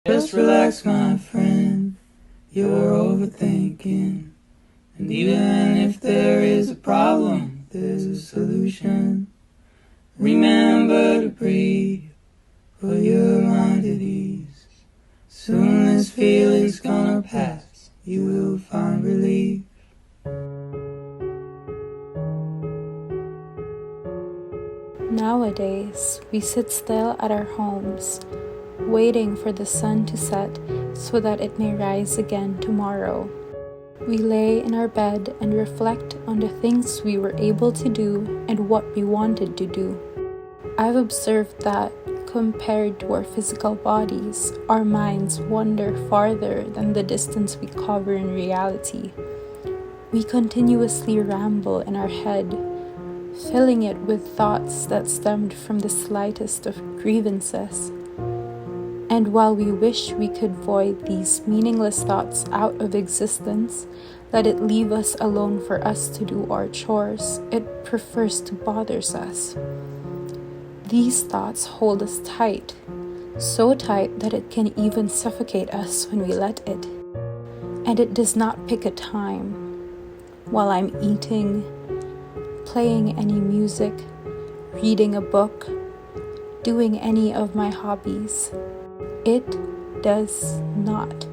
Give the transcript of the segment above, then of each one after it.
Just relax, my friend, you're overthinking. And even if there is a problem, there's a solution. Remember to breathe, put your mind at ease. Soon this feeling's gonna pass, you will find relief. Nowadays, we sit still at our homes, waiting for the sun to set so that it may rise again tomorrow. We lay in our bed and reflect on the things we were able to do and what we wanted to do. I've observed that, compared to our physical bodies, our minds wander farther than the distance we cover in reality. We continuously ramble in our head, filling it with thoughts that stemmed from the slightest of grievances. And while we wish we could void these meaningless thoughts out of existence, let it leave us alone for us to do our chores, it prefers to bother us. These thoughts hold us tight, so tight that it can even suffocate us when we let it. And it does not pick a time. While I'm eating, playing any music, reading a book, doing any of my hobbies, it does not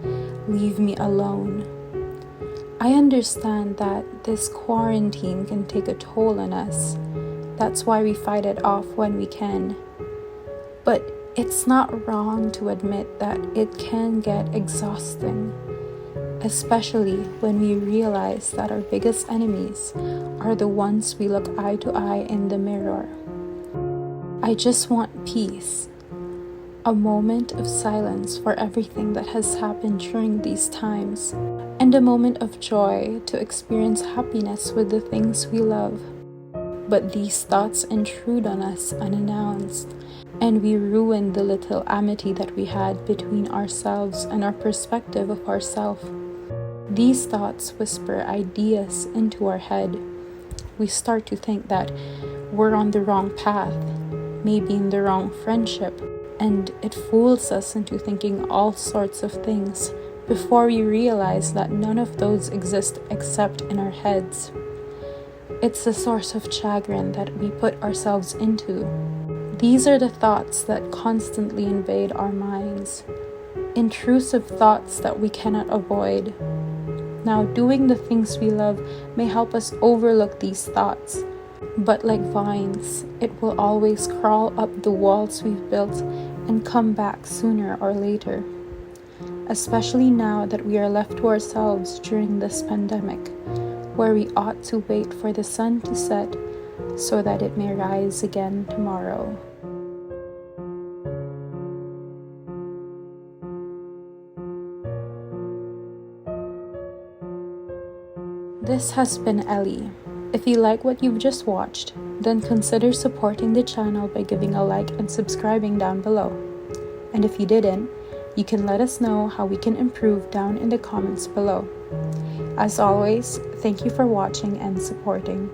leave me alone. I understand that this quarantine can take a toll on us. That's why we fight it off when we can. But it's not wrong to admit that it can get exhausting, especially when we realize that our biggest enemies are the ones we look eye to eye in the mirror. I just want peace. A moment of silence for everything that has happened during these times, and a moment of joy to experience happiness with the things we love. But these thoughts intrude on us unannounced, and we ruin the little amity that we had between ourselves and our perspective of ourselves. These thoughts whisper ideas into our head. We start to think that we're on the wrong path, maybe in the wrong friendship, and it fools us into thinking all sorts of things before we realize that none of those exist except in our heads. It's a source of chagrin that we put ourselves into. These are the thoughts that constantly invade our minds, intrusive thoughts that we cannot avoid. Now, doing the things we love may help us overlook these thoughts, but like vines, it will always crawl up the walls we've built and come back sooner or later. Especially now that we are left to ourselves during this pandemic, where we ought to wait for the sun to set so that it may rise again tomorrow. This has been Ellie. If you like what you've just watched, then consider supporting the channel by giving a like and subscribing down below. And if you didn't, you can let us know how we can improve down in the comments below. As always, thank you for watching and supporting.